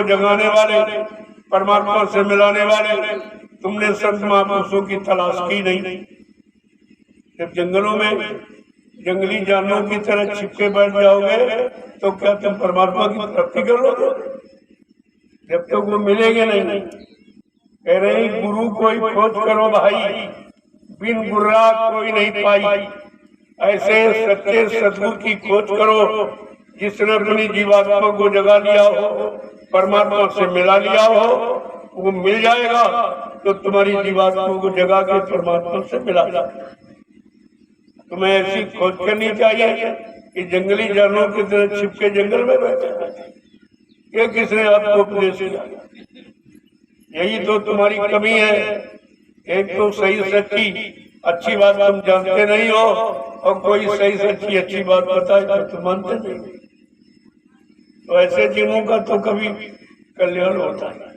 जगाने वाले, परमात्मा से मिलाने वाले, तुमने संत महापुरुषों की तलाश की नहीं। जब जंगलों में जंगली जानवरों की तरह छिपके बैठ जाओगे तो क्या तुम परमात्मा की प्राप्ति करोगे? जब तक वो मिलेंगे नहीं। कह रहे हैं गुरु कोई खोज करो भाई, बिन गुर्रा कोई नहीं पाई। ऐसे सच्चे सदगुरु की खोज करो जिसने अपनी जीवात्मा को जगा लिया हो, परमात्मा से मिला लिया हो। वो मिल जाएगा तो तुम्हारी जीवात्मा को जगा के परमात्मा से मिला जाएगा। तुम्हें ऐसी खोज करनी चाहिए कि जंगली जानवरों की तरह छिपके जंगल में बैठे। ये किसने आपको उपदेश दिया? यही तो तुम्हारी कमी है। एक तो सही सच्ची अच्छी बात तुम जानते नहीं हो, और कोई सही सच्ची अच्छी बात बताए तो तुम मानते नहीं। तो ऐसे जीवों का तो कभी कल्याण होता है।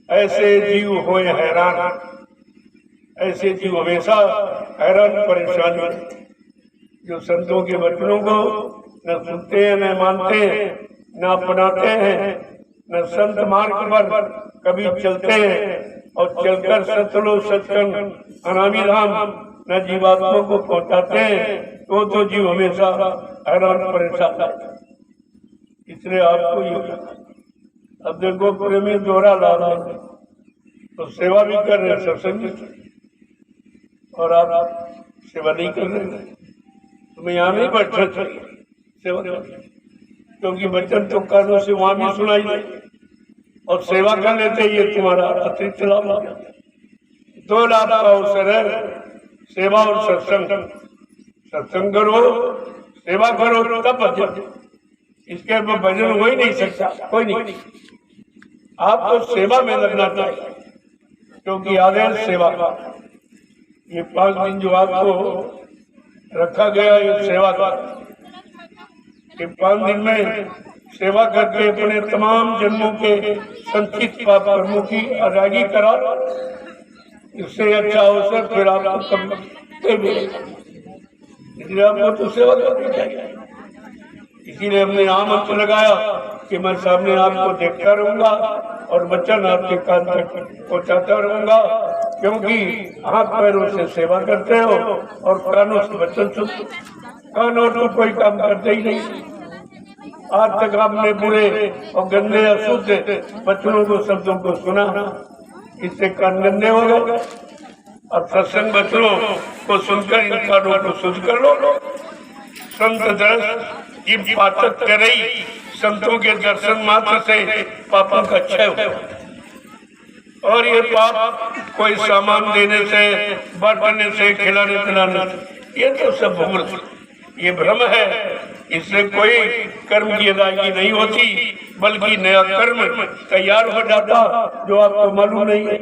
ऐसे जीव हो हैरान, ऐसे जीव हमेशा हैरान परेशान होते, जो संतों के वचनों को न सुनते हैं, न मानते हैं, न अपनाते हैं, न संत मार्ग पर कभी चलते हैं और चलकर सतलो सचखंड अनामी राम न जीवात्मा को पहुंचाते हैं, तो जीव हमेशा हैरान परेशान है। इसलिए आपको ये अब देखो प्रेमी दोहरा ला रहे तो सेवा भी कर रहे, सत्संग, और आप सेवा नहीं कर रहे। तुम्हें यहाँ नहीं बैठना चाहिए सेवा, क्योंकि वचन तो कानों से वहां भी सुनाई दे और सेवा कर लेते ये तुम्हारा अतिरिक्त लाभ हो जाता है। 2 लाभ का अवसर है, सेवा और सत्संग। सत्संग करो, सेवा करो, तब भजन। इसके ऊपर भजन हो ही नहीं सकता, कोई नहीं। आपको सेवा में लगना चाहिए, क्योंकि आदेश सेवा का। ये 5 दिन जो आपको रखा गया ये सेवा का, ये 5 दिन में सेवा करके अपने तमाम जन्मों के संचित पाप कर्मों की अदायगी करा। इससे अच्छा अवसर फिर आपको कभी मिलेगा। इसलिए आपको तो सेवा करनी चाहिए। इसीलिए हमने आमंत्रण लगाया कि मैं सामने आपको देखता रहूंगा और वचन आपके कान तक पहुंचाता रहूंगा, क्योंकि हाथ पैरों से सेवा करते हो और कानों से वचन सुनते। कानों तो कोई काम करते ही नहीं। आज तक आपने बुरे और गंदे अशुद्ध वचनों को, शब्दों को सुना, इससे कान गंदे हो गए। अब सत्संग वचनों को सुनकर इन कानों को शुद्ध कर लो। संत दर्श ये पाचक कर रही, संतों के दर्शन मात्र से पापों का क्षय हो। और ये पाप कोई सामान देने से, बरतने से, खिलाने पिलाने से, ये तो सब भूल, ये भ्रम है। इससे कोई कर्म की अदायगी नहीं होती, बल्कि नया कर्म तैयार हो जाता जो आपको मालूम नहीं है।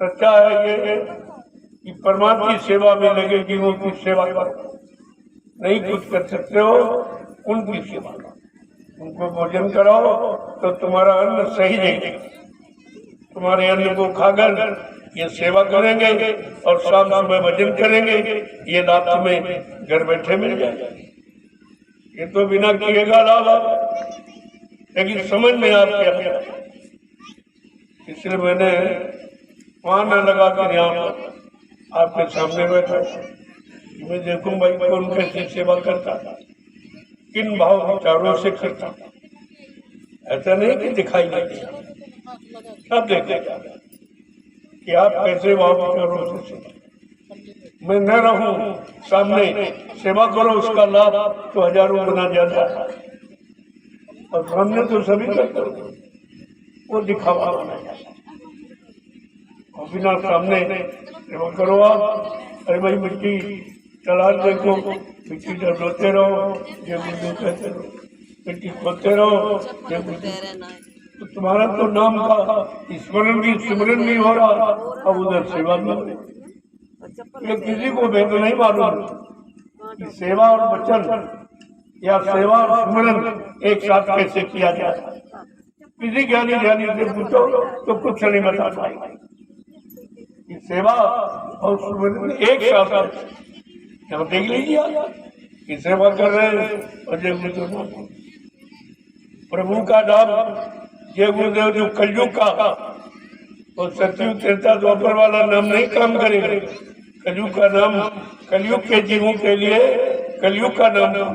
सच्चा है ये कि परमात्मा की सेवा में लगे जीवों की सेवा करो। नहीं कुछ कर सकते हो, उनकी सेवा करो, उनको भोजन कराओ तो तुम्हारा अन्न सही देंगे। तुम्हारे अन्न को खाकर ये सेवा करेंगे और शाम सुबह भजन करेंगे। ये लाभ तुम्हें घर बैठे मिल जाएगा। ये तो बिना किएगा लाभ, लेकिन समझ में आप क्या। इसलिए मैंने वहां न लगा कर यहाँ आपके सामने बैठा, मैं देखूं भाई कौन कैसी सेवा करता, किन भाव विचारों से करता। ऐसा नहीं कि दिखाई नहीं दिया, सब देखेगा कि आप कैसे भाव विचारों से सेवा। मैं न रहूं सामने, सेवा करो, उसका लाभ तो हजारों गुना ज्यादा है। और सामने तो सभी करते हो, वो दिखावा बनाया। और बिना सामने सेवा करो आप। अरे भाई मिट्टी चला देखो, मिट्टी जब रोते रहो ये बुद्धू कहते रहो, मिट्टी खोदते रहो ये बुद्धू। तो तुम्हारा तो नाम का स्मरण भी सिमरन भी हो रहा, अब उधर सेवा भी हो रही। ये किसी को भेद नहीं मालूम कि सेवा और वचन या सेवा और सिमरन एक साथ कैसे किया जाता है। किसी ज्ञानी से पूछो तो कुछ नहीं बता पाएगा। सेवा और सिमरन एक साथ देख लीजिए कि सेवा कर रहे हैं और जब प्रभु का नाम ये गुरुदेव जो कलयुग का और सतयुग त्रेता द्वापर वाला नाम नहीं काम करेगा। कलयुग का नाम कलयुग के जीवों के लिए कलयुग का नाम।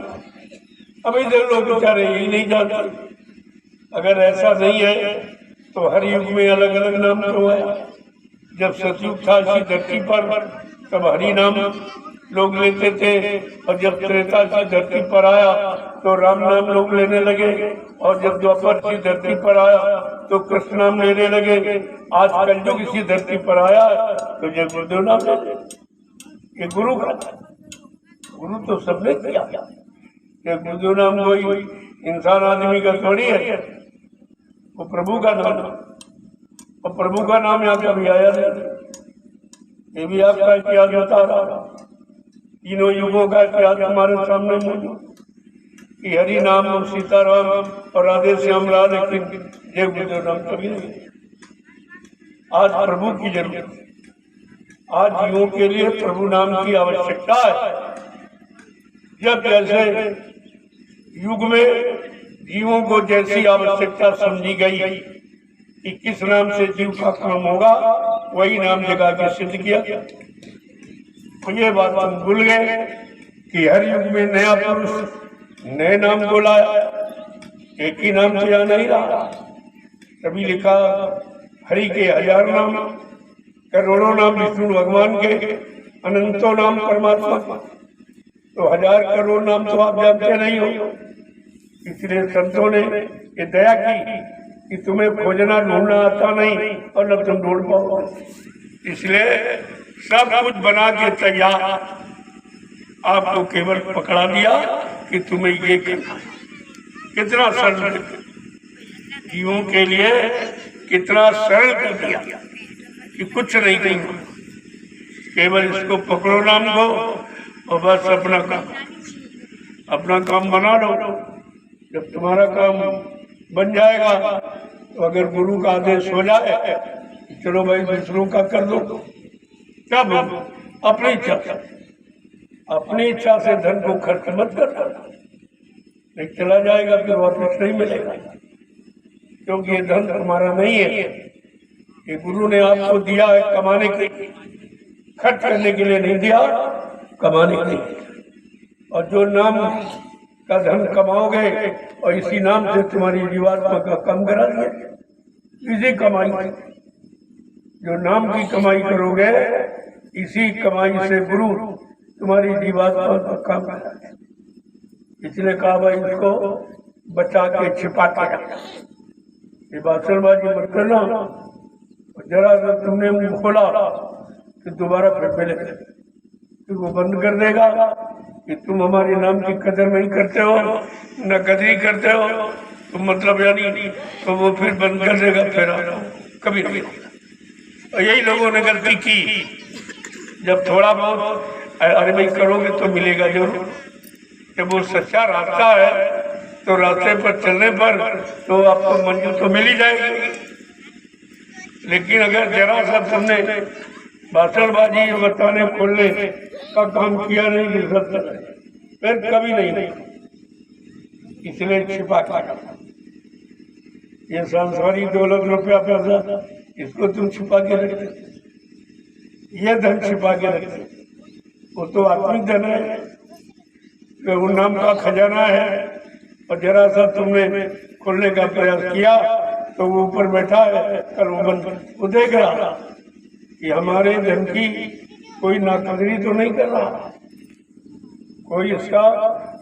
अब इधर लोग बेचारे यही नहीं जानते। अगर ऐसा नहीं है तो हर युग में अलग अलग नाम क्यों आया? जब सतयुग था इसी धरती पर तब हरि नाम लोग लेते थे, और जब त्रेता की धरती पर आया तो राम नाम लोग लेने लगे, और जब द्वापर की धरती पर आया तो कृष्ण नाम लेने लगे। आज कलयुग इसी धरती पर आया तो ये गुरुदेव नाम ले। ये गुरु का, गुरु तो सबने किया। ये गुरुदेव नाम कोई इंसान आदमी का थोड़ी है, वो प्रभु का नाम। और प्रभु का नाम यहाँ कभी आया नहीं। ये भी आपका इतिहास बता रहा, तीनों युगों का इतिहास हमारे सामने मौजूद कि हरि नाम और सीताराम और राधे श्याम लाल, लेकिन ये गुरुदेव नाम कभी नहीं। आज प्रभु की जरूरत, आज जीवों के लिए प्रभु नाम की आवश्यकता है। जब जैसे युग में जीवों को जैसी आवश्यकता समझी गई कि किस नाम से जीव का काम होगा, वही नाम जगा के सिद्ध किया। तो ये बात हम भूल गए कि हर युग में नया पुरुष नए नाम को लाया, एक ही नाम तो यहाँ नहीं रहा। तभी लिखा हरि के 1000 नाम, करोड़ों नाम विष्णु भगवान के, अनंतों नाम परमात्मा। तो 1000 करोड़ नाम तो आप जानते नहीं हो। इसलिए संतों ने ये दया की कि तुम्हें खोजना ढूंढना आता नहीं और न तुम ढूंढ पाओ, इसलिए सब कुछ बना के तैयार, आपको केवल पकड़ा दिया कि तुम्हें ये करना। कितना सरल जीवों के लिए, कितना सरल कर दिया कि कुछ नहीं करेंगे, केवल इसको पकड़ो नाम को और बस अपना काम बना लो। जब तुम्हारा काम बन जाएगा तो अगर गुरु का आदेश हो जाए चलो भाई दूसरों का कर दो, क्या बोलो? अपनी इच्छा से धन को खर्च मत करना, नहीं चला जाएगा फिर वापस नहीं मिलेगा, क्योंकि ये धन तुम्हारा नहीं है। ये गुरु ने आपको दिया है कमाने के, खर्च करने के लिए नहीं दिया, कमाने के लिए। और जो नाम का धन कमाओगे और इसी नाम से तुम्हारी जीवात्मा का कम करा दिया, इसी कमाई से जो नाम की कमाई करोगे, इसी कमाई से गुरु तुम्हारी जीवात्मा का कम करा दिया। इसलिए कहा भाई इसको बचा के छिपा के रखना, ये बासनबाजी मत करना। जरा सा तुमने मुंह खोला तो दोबारा फिर पहले फिर वो बंद कर देगा कि तुम हमारे नाम की कदर नहीं करते हो, न कदरी करते हो, तो मतलब यानी तो वो फिर बंद कर देगा, फिर कभी नहीं। और यही लोगों ने गलती की, जब थोड़ा बहुत अरे भाई करोगे तो मिलेगा जरूर। जब वो सच्चा रास्ता है तो रास्ते पर चलने पर तो आपको मंजिल तो मिल ही जाएगी। लेकिन अगर जरा सा तुमने भाषणबाजी बताने खोलने का काम किया नहीं फिर कभी नहीं। इसलिए छिपा कर ये सांसारिक दौलत रुपया पैसा इसको तुम छिपा के रखते, ये धन छिपा के रखते, वो तो आत्मिक धन है, वो नाम का खजाना है। और जरा सा तुमने खोलने का प्रयास किया तो वो ऊपर बैठा है, कल वो बंद, वो देख रहा कि हमारे धन की कोई नाकदरी तो नहीं कर रहा, कोई इसका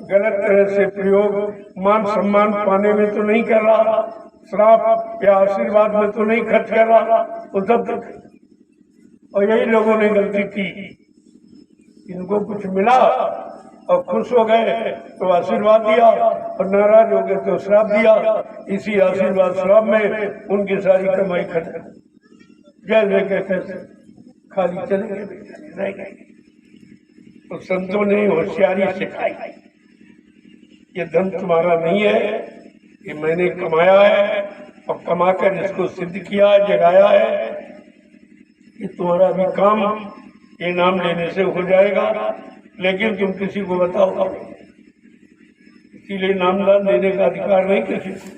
गलत तरह से प्रयोग मान सम्मान पाने में तो नहीं कर रहा, श्राप या आशीर्वाद में तो नहीं खर्च कर रहा, वो सब तक। और यही लोगों ने गलती की, इनको कुछ मिला और खुश हो गए तो आशीर्वाद दिया, और नाराज हो गए तो श्राप दिया। इसी आशीर्वाद श्राप में उनकी सारी कमाई खत्म, जैसे कैसे खाली चले रह गए। तो संतों ने होशियारी सिखाई, ये धन तुम्हारा नहीं है, ये मैंने कमाया है और कमाकर इसको सिद्ध किया है, जगाया है। कि तुम्हारा भी काम ये नाम लेने से हो जाएगा, लेकिन तुम किसी को बताओ, इसीलिए नामदान देने का अधिकार नहीं किसी को।